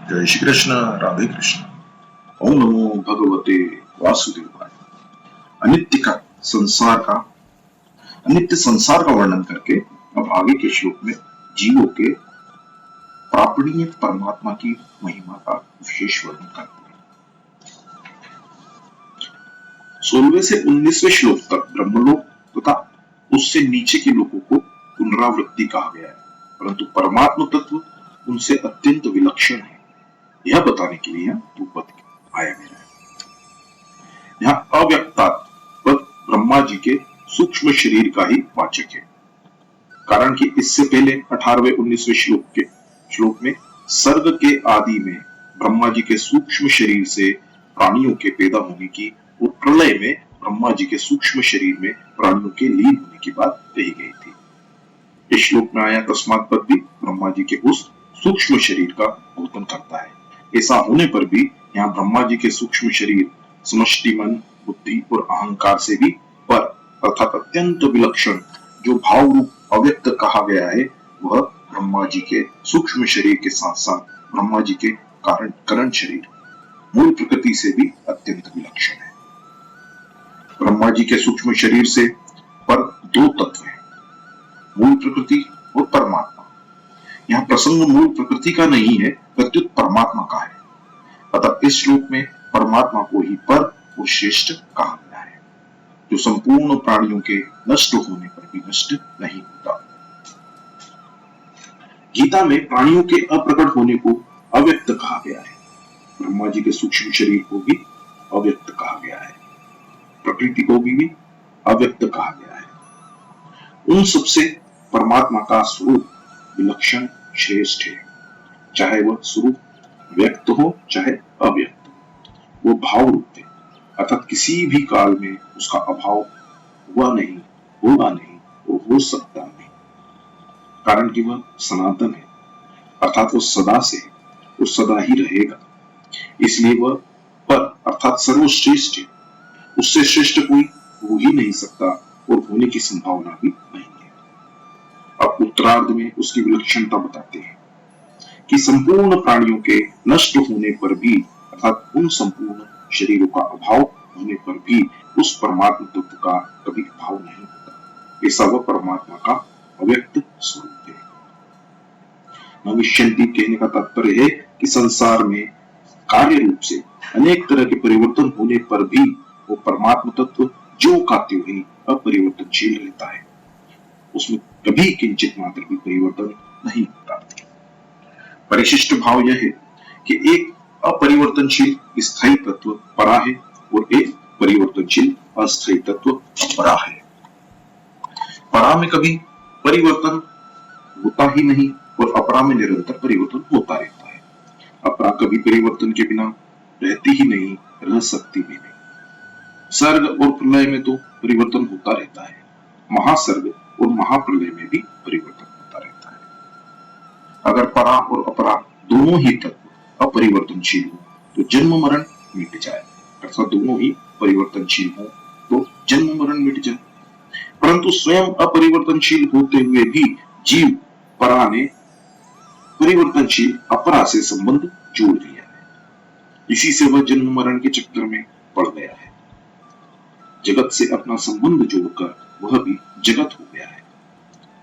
जय श्री कृष्ण। राधे कृष्ण। ओम नमो भगवते वासुदेवाय। अनित्य का संसार का अनित्य संसार का वर्णन करके अब आगे के श्लोक में जीवों के प्रापणीय परमात्मा की महिमा का विशेष वर्णन करते हैं। 16वें से 19वें श्लोक तक ब्रह्मलोक तथा उससे नीचे के लोगों को पुनरावृत्ति कहा गया है, परंतु परमात्म तत्व उनसे अत्यंत विलक्षण है, यह बताने के लिए रूपक आया गया है। यहाँ अव्यक्ता पद ब्रह्मा जी के सूक्ष्म शरीर का ही वाचक है, कारण कि इससे पहले 18वें 19वें श्लोक में सर्ग के आदि में ब्रह्मा जी के सूक्ष्म शरीर से प्राणियों के पैदा होने की और प्रलय में ब्रह्मा जी के सूक्ष्म शरीर में प्राणियों के लीन होने की बात कही गई थी। इस श्लोक में आया तस्मात् पद भी ब्रह्मा जी के उस सूक्ष्म शरीर का बोधन करता है। ऐसा होने पर भी यहाँ ब्रह्मा जी के सूक्ष्म शरीर समष्टि मन, बुद्धि और अहंकार से भी पर अर्थात अत्यंत विलक्षण जो भाव रूप अव्यक्त कहा गया है, वह ब्रह्मा जी के सूक्ष्म शरीर के साथ साथ ब्रह्मा जी के करण शरीर मूल प्रकृति से भी अत्यंत विलक्षण है। ब्रह्मा जी के सूक्ष्म शरीर से पर दो तत्व हैं, मूल प्रकृति और परमात्मा। यहाँ प्रसंग मूल प्रकृति का नहीं है, प्रत्युत परमात्मा का है। अतः इस श्लोक में परमात्मा को ही पर और श्रेष्ठ कहा गया है, जो संपूर्ण प्राणियों के नष्ट होने पर भी नष्ट नहीं होता। गीता में प्राणियों के अप्रकट होने को अव्यक्त कहा गया है, ब्रह्मा जी के सूक्ष्म शरीर को भी अव्यक्त कहा गया है, प्रकृति को भी अव्यक्त कहा गया है। उन सबसे परमात्मा का स्वरूप विलक्षण श्रेष्ठ है, चाहे वह स्वरूप व्यक्त हो चाहे अव्यक्त। वो भाव रूप है, अर्थात किसी भी काल में उसका अभाव हुआ नहीं, होगा नहीं और हो सकता नहीं, कारण कि वह सनातन है, अर्थात वो सदा से है, वो सदा ही रहेगा। इसलिए वह पर अर्थात सर्वश्रेष्ठ है, उससे श्रेष्ठ कोई हो ही नहीं सकता और होने की संभावना भी नहीं है। अब उत्तरार्ध में उसकी विलक्षणता बताते हैं कि संपूर्ण प्राणियों के नष्ट होने पर भी अर्थात उन संपूर्ण शरीरों का अभाव होने पर भी उस परमात्मा तत्व का कभी अभाव नहीं होता। ऐसा वह परमात्मा का अव्यक्त स्वरूप है। नविष्यन्ति कहने का तात्पर्य है कि संसार में कार्य रूप से अनेक तरह के परिवर्तन होने पर भी वो परमात्मा तत्व जो का त्यों ही अपरिवर्तनशील रहता है, उसमें कभी किंचित मात्र भी परिवर्तन नहीं होता। परिशिष्ट भाव यह है कि एक अपरिवर्तनशील स्थायी तत्व परा है और एक परिवर्तनशील अस्थायी तत्व अपरा है। परा में कभी परिवर्तन होता ही नहीं और अपरा में निरंतर परिवर्तन होता रहता है। अपरा कभी परिवर्तन के बिना रहती ही नहीं, रह सकती भी नहीं। सर्ग और प्रलय में तो परिवर्तन होता रहता है, महासर्ग और महाप्रलय में भी परिवर्तन होता रहता है। अगर परा और अपरा दोनों ही तत्व अपरिवर्तनशील हो तो जन्म मरण मिट जाए, अर्थात दोनों ही परिवर्तनशील हो तो जन्म मरण मिट जाए। परंतु स्वयं अपरिवर्तनशील होते हुए भी जीव परा ने परिवर्तनशील अपरा से संबंध जोड़ दिया है, इसी से वह जन्म मरण के चक्कर में पड़ गया है। जगत से अपना संबंध जोड़कर वह भी जगत हो गया है।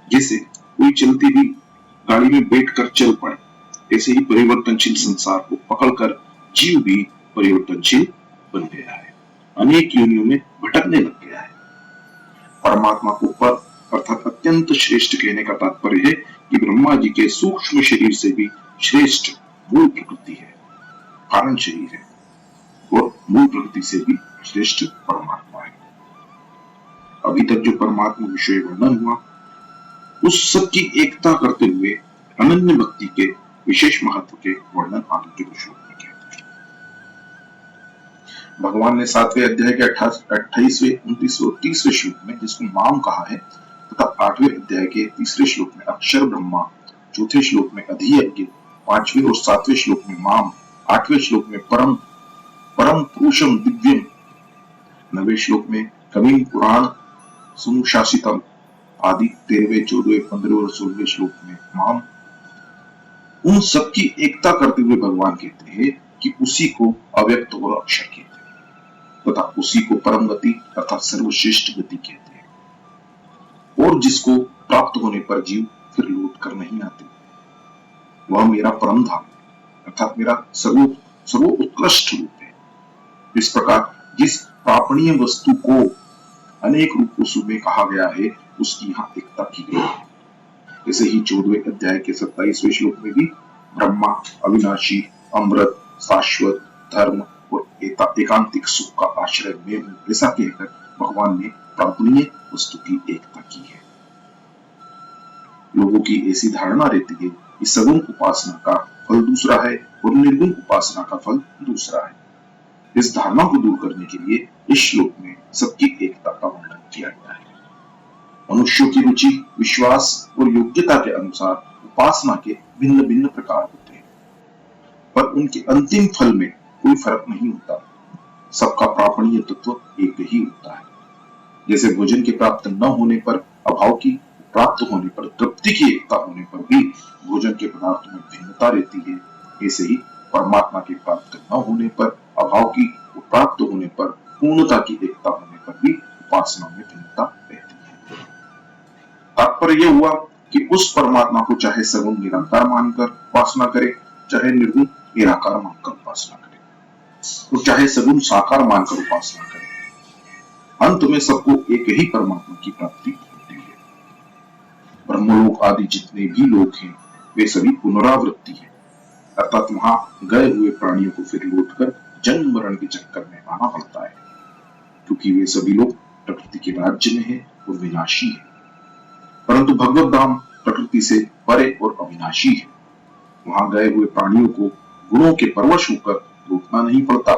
जैसे कोई चलती हुई गाड़ी में बैठकर चल पड़े, ऐसे ही परिवर्तनशील संसार को पकड़कर जीव भी परिवर्तनशील बन गया है, अनेक योनियों में भटकने लग गया है। परमात्मा को पर अर्थात अत्यंत श्रेष्ठ कहने का तात्पर्य है कि ब्रह्मा जी के सूक्ष्म शरीर से भी श्रेष्ठ मूल प्रकृति है, कारण शरीर है, और मूल प्रकृति से भी श्रेष्ठ परमात्मा है। अभी तक जो परमात्मा विषय वर्णन हुआ, उस सब की एकता करते हुए अनन्य भक्ति के विशेष महत्व के वर्णन आगे के श्लोक में किया। भगवान ने 7वें अध्याय के 28वें, 29वें और 30वें श्लोक में जिसको माम कहा है, तथा 8वें अध्याय के 3रे श्लोक में अक्षर ब्रह्मा, 4थे श्लोक में अधियज्ञ, 5वें और 7वें श्लोक में माम, 8वें श्लोक में परम पुरुषम दिव्यम, 9वें श्लोक में कविम पुराण सुनुशासितम आदि, 13वें, 14वें, 15वें और 16वें श्लोक में माम, उन सबकी एकता करते हुए भगवान कहते हैं कि उसी को अव्यक्त और अक्षर कहते हैं तथा उसी को परम गति अर्थात सर्वश्रेष्ठ गति कहते हैं और जिसको प्राप्त होने पर जीव फिर लौट कर नहीं आते। वह मेरा परम धाम अर्थात मेरा सर्वोत्कृष्ट रूप है। इस प्रकार जिस प्रापणीय वस्तु को अनेक रूपों में कहा गया है उसकी यहाँ एकता की गई है। जैसे ही 14वें अध्याय के 27वें श्लोक में भी ब्रह्मा, अविनाशी, अमृत, शाश्वत, धर्म और एकांतिक सुख का आश्रय में हूं ऐसा कहकर भगवान ने प्रापणीय वस्तु की एकता की है। लोगों की ऐसी धारणा रहती है कि सगुण उपासना का फल दूसरा है और निर्गुण उपासना का फल दूसरा है। इस धारणा को दूर करने के लिए इस श्लोक में सबकी एकता का वर्णन किया गया है। मनुष्यों की रुचि, विश्वास और योग्यता के अनुसार उपासना के भिन्न भिन्न प्रकार होते हैं, पर उनके अंतिम फल में कोई फर्क नहीं होता। सबका प्रापणीय तत्व एक ही होता है। जैसे भोजन के प्राप्त न होने पर अभाव की, प्राप्त होने पर तृप्ति की एकता होने पर भी भोजन के पदार्थ में भिन्नता रहती है, ऐसे ही परमात्मा के प्राप्त न होने पर अभाव की, प्राप्त होने पर पूर्णता की एकता होने पर भी उपासना में भिन्नता रहती है। तात्पर्य यह हुआ कि उस परमात्मा को चाहे सगुण निरंकार मानकर उपासना करे, चाहे निर्गुण निराकार मानकर उपासना करे, और चाहे सगुण साकार मानकर उपासना करे, अंत में सबको एक ही परमात्मा की प्राप्ति होती है। ब्रह्मलोक आदि जितने भी लोग हैं वे सभी पुनरावृत्ति है, अर्थात वहां गए हुए प्राणियों को फिर लौटकर जन्म मरण के चक्कर में आना पड़ता है, क्योंकि वे सभी लोग प्रकृति के राज्य में हैं और विनाशी है। परंतु भगवत धाम प्रकृति से परे और अविनाशी है। वहां गए हुए प्राणियों को गुणों के परवश होकर लौटना नहीं पड़ता,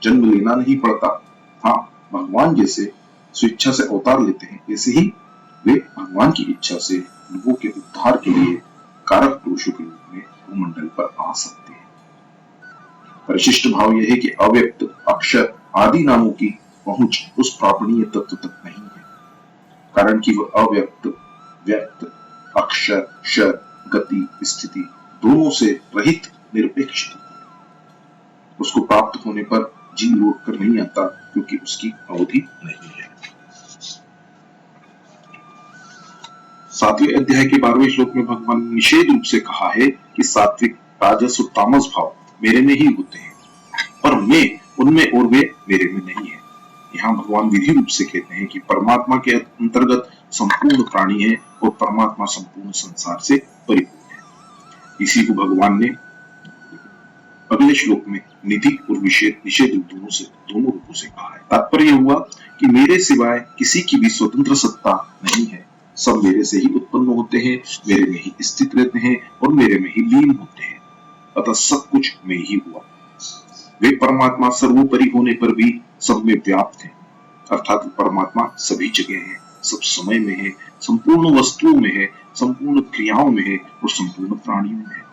जन्म लेना नहीं पड़ता। हाँ, भगवान जैसे स्वेच्छा से अवतार लेते हैं, ऐसे ही वे भगवान की इच्छा से लोगों के उद्धार के लिए कारक पुरुषों के रूप में भूमंडल पर आ सकते हैं। परिशिष्ट भाव यह है कि अव्यक्त, अक्षर आदि नामों की पहुंच उस प्रापणीय तत्व तक नहीं है, कारण कि वह अव्यक्त, व्यक्त, अक्षर, क्षर, गति, स्थिति दोनों से रहित निरपेक्ष तत्व है। उसको प्राप्त होने पर जीव लौट कर नहीं आता, क्योंकि उसकी अवधि नहीं है। 7वें अध्याय के 12वें श्लोक में भगवान ने निषेध रूप से कहा है कि सात्विक, राजस और तामस भाव मेरे में ही होते हैं, पर मैं उनमें और वे मेरे में नहीं है। यहाँ भगवान विधि रूप से कहते हैं कि परमात्मा के अंतर्गत संपूर्ण प्राणी है और परमात्मा संपूर्ण संसार से परिपूर्ण है। इसी को भगवान ने अगले श्लोक में निधि और निषेध दोनों रूपों से कहा है। तात्पर्य हुआ कि मेरे सिवाय किसी की भी स्वतंत्र सत्ता नहीं है। सब मेरे से ही उत्पन्न होते हैं, मेरे में ही स्थित रहते हैं और मेरे में ही लीन होते हैं, अतः सब कुछ मैं ही हुआ। वे परमात्मा सर्वोपरि होने पर भी सब में व्याप्त है, अर्थात परमात्मा सभी जगह है, सब समय में है, संपूर्ण वस्तुओं में है, संपूर्ण क्रियाओं में है और संपूर्ण प्राणियों में है।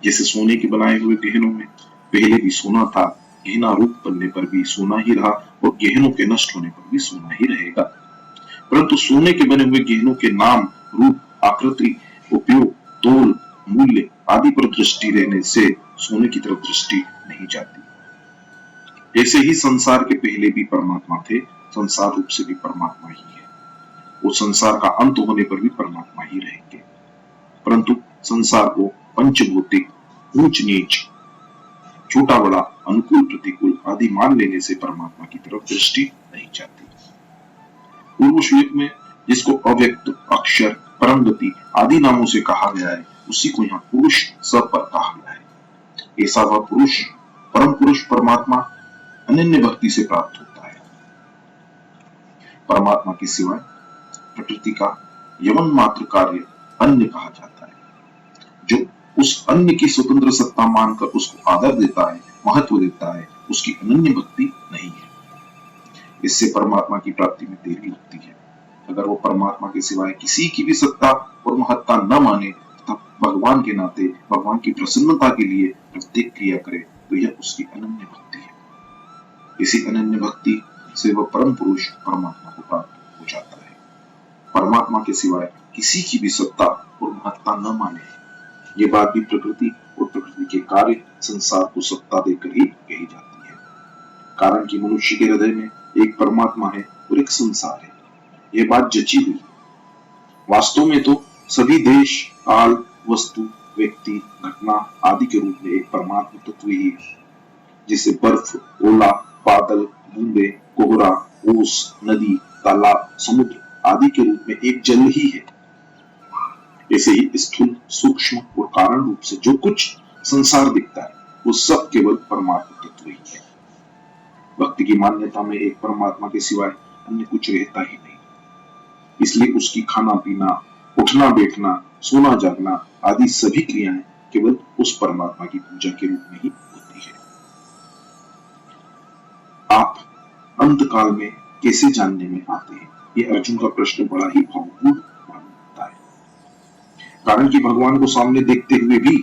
जैसे सोने के बनाए हुए गहनों में पहले भी सोना था, गहना रूप बनने पर भी सोना ही रहा और गहनों के नष्ट होने पर भी सोना ही रहेगा। परंतु सोने के बने हुए गहनों के नाम, रूप, आकृति, उपयोग, तोल, मूल्य आदि पर दृष्टि रहने से सोने की तरफ दृष्टि नहीं जाती। ऐसे ही संसार के पहले भी परमात्मा थे, संसार रूप से भी परमात्मा ही है, वो संसार का अंत होने पर भी परमात्मा ही रहेंगे। परंतु संसार को पंचभौतिक, ऊंच नीच, छोटा बड़ा, अनुकूल प्रतिकूल आदि मान लेने से परमात्मा की तरफ दृष्टि नहीं जाती। पूर्व श्लोक में जिसको अव्यक्त, अक्षर, परम गति आदि नामों से कहा गया है, उसी को यहाँ पुरुष सब पर कहा गया है। ऐसा वह पुरुष, परम पुरुष परमात्मा अनन्य भक्ति से प्राप्त होता है। परमात्मा के सिवाय प्रकृति का यमन मात्र कार्य अन्य कहा जाता है। जो उस अन्य की स्वतंत्र सत्ता मानकर उसको आदर देता है, महत्व देता है, उसकी अनन्य भक्ति नहीं है। इससे परमात्मा की प्राप्ति में देरी लगती है। अगर वो परमात्मा के सिवाय किसी की भी सत्ता और महत्ता न माने तथा भगवान के नाते भगवान की प्रसन्नता के लिए प्रत्येक क्रिया करे, तो यह उसकी अनन्य भक्ति है। इसी अनन्य भक्ति से वह परम पुरुष परमात्मा को प्राप्त हो जाता है। परमात्मा के सिवाय किसी की भी सत्ता और महत्ता न माने, ये बात भी प्रकृति और प्रकृति के कार्य संसार को सत्ता देकर ही कही जाती है। कारण कि मनुष्य के हृदय में एक परमात्मा है और एक संसार है, ये बात जची हुई है। वास्तव में तो सभी देश, काल, वस्तु, व्यक्ति, घटना आदि के रूप में एक परमात्मा तत्व ही है, जिसे बर्फ, ओला, बादल, बूंदे, कोहरा, ओस, नदी, तालाब, समुद्र आदि के रूप में एक जल ही है। ऐसे ही स्थूल, सूक्ष्म और कारण रूप से जो कुछ संसार दिखता है वो सब केवल परमात्मा तत्व ही है। भक्ति की मान्यता में एक परमात्मा के सिवाय अन्य कुछ रहता ही नहीं, इसलिए उसकी खाना पीना, उठना बैठना, सोना जागना आदि सभी क्रियाएं केवल उस परमात्मा की पूजा के रूप में ही होती है। आप अंत काल में कैसे जानने में आते हैं, ये अर्जुन का प्रश्न बड़ा ही भावपूर्ण मालूम होता है। कारण कि भगवान को सामने देखते हुए भी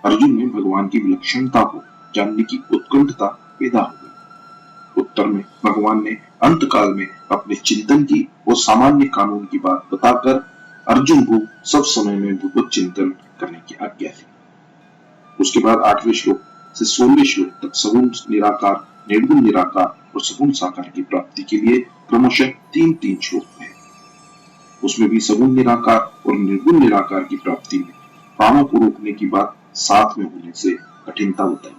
अर्जुन में भगवान की विलक्षणता को जानने की उत्कंठता पैदा हो गई। उत्तर में भगवान ने अंत काल में अपने चिंतन की और सामान्य कानून की बात बताकर अर्जुन को सब समय में भगवत चिंतन करने की आज्ञा दी। उसके बाद 8वें श्लोक से 16वें श्लोक तक सगुण निराकार, निर्गुण निराकार और सगुण साकार की प्राप्ति के लिए क्रमशः 3-3 श्लोक है। उसमें भी सगुण निराकार और निर्गुण निराकार की प्राप्ति में प्राणों को रोकने की बात साथ में होने से कठिनता बताई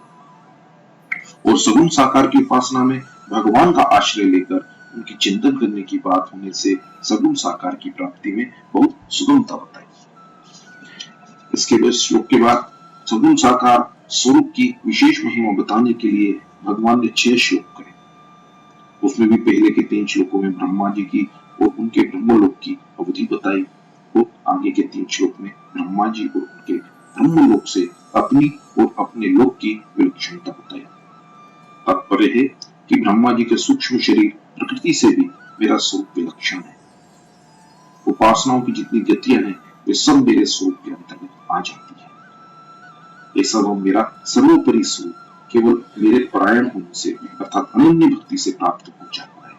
और सगुण साकार की उपासना में भगवान का आश्रय लेकर उनकी चिंतन करने की बात होने से सगुण साकार की प्राप्ति में बहुत सुगमता बताई। इसके श्लोक के बाद सगुण साकार स्वरूप की विशेष महिमा बताने के लिए भगवान ने 6 श्लोक कहे। उसमें भी पहले के 3 श्लोकों में ब्रह्मा जी की और उनके ब्रह्मलोक की अवधि बताई और आगे के 3 श्लोक में ब्रह्मा जी और उनके ब्रह्मलोक से अपनी और अपने लोक की विलक्षणता बताई। तात्पर्य है कि ब्रह्मा जी के सूक्ष्म शरीर प्रकृति से भी मेरा स्वरूप विलक्षण है। उपासनाओं की जितनी गतियां हैं वे सब मेरे स्वरूप के अंतर्गत आ जाती है। ऐसा वो मेरा सर्वोपरि स्वरूप केवल मेरे परायण होने से अर्थात अनन्य भक्ति से प्राप्त हो जाता है।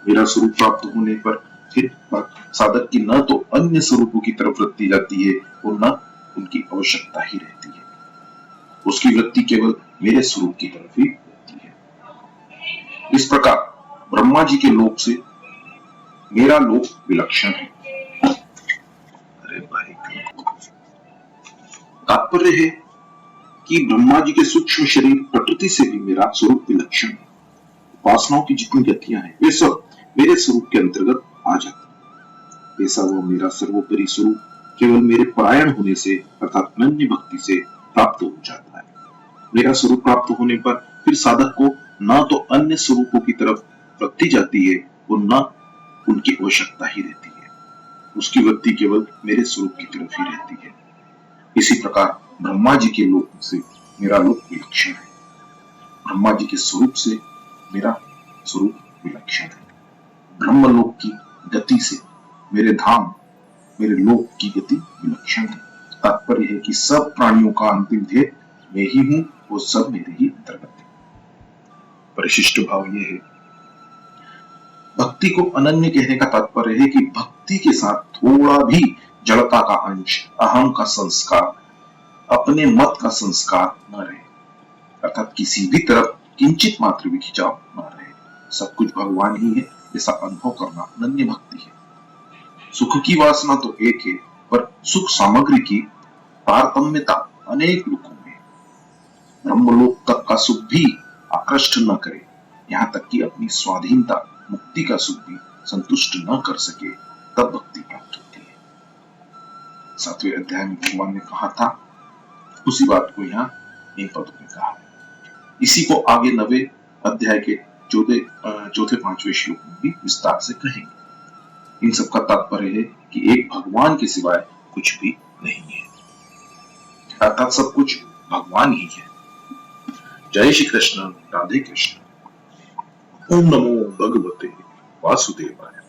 मेरा स्वरूप प्राप्त होने पर फिर साधक की न तो अन्य स्वरूपों की तरफ वृत्ति जाती है और न उनकी आवश्यकता ही रहती है। उसकी वृत्ति केवल मेरे स्वरूप की तरफ ही होती है। इस प्रकार ब्रह्मा जी के लोक से मेरा लोक विलक्षण है। अरे भाई, तात्पर्य है कि ब्रह्मा जी के सूक्ष्म शरीर प्रकृति से भी मेरा स्वरूप विलक्षण है। उपासनाओं की जितनी गतियां हैं वे सब मेरे स्वरूप के अंतर्गत आ जाती है। ऐसा वो मेरा सर्वोपरि स्वरूप केवल मेरे परायण होने से अर्थात अनन्य भक्ति से प्राप्त हो जाता है। मेरा स्वरूप प्राप्त होने पर फिर साधक को न तो अन्य स्वरूपों की तरफ वृत्ति जाती है और न उनकी आवश्यकता ही रहती है। उसकी वृत्ति केवल मेरे स्वरूप की तरफ ही रहती है। इसी प्रकार ब्रह्मा जी के लोक से मेरा लोक विलक्षण है। ब्रह्मा जी के स्वरूप से मेरा स्वरूप विलक्षण है। ब्रह्मलोक की गति से मेरे धाम, मेरे लोक की गति विलक्षण है। तात्पर्य है कि सब प्राणियों का अंतिम ध्येय मैं ही हूं और सब मेरे ही अंतर्गत है। परिशिष्ट भाव यह है, भक्ति को अनन्य कहने का तात्पर्य है कि भक्ति के साथ थोड़ा भी जड़ता का अंश, अहम का संस्कार, अपने मत का संस्कार न रहे, अर्थात किसी भी तरफ किंचित मात्र भी खिंचाव न रहे। सब कुछ भगवान ही है, ऐसा अनुभव करना अनन्य भक्ति है। सुख की वासना तो एक है, पर सुख सामग्री की तारतम्यता अनेक लोगों में। ब्रह्मलोक तक का सुख भी आकृष्ट न करे, यहाँ तक कि अपनी स्वाधीनता, मुक्ति का सुख भी संतुष्ट न कर सके, तब भक्ति प्राप्त होती है। 7वें अध्याय में भगवान ने कहा था, उसी बात को यहाँ इन पदों में कहा है। इसी को आगे 9वें अध्याय के चौथे 5वें श्लोक में भी विस्तार से कहेंगे। इन सब का तात्पर्य है कि एक भगवान के सिवाय कुछ भी नहीं है, अर्थात सब कुछ भगवान ही है। जय श्री कृष्ण, राधे कृष्ण। ओम नमो भगवते वासुदेवाय।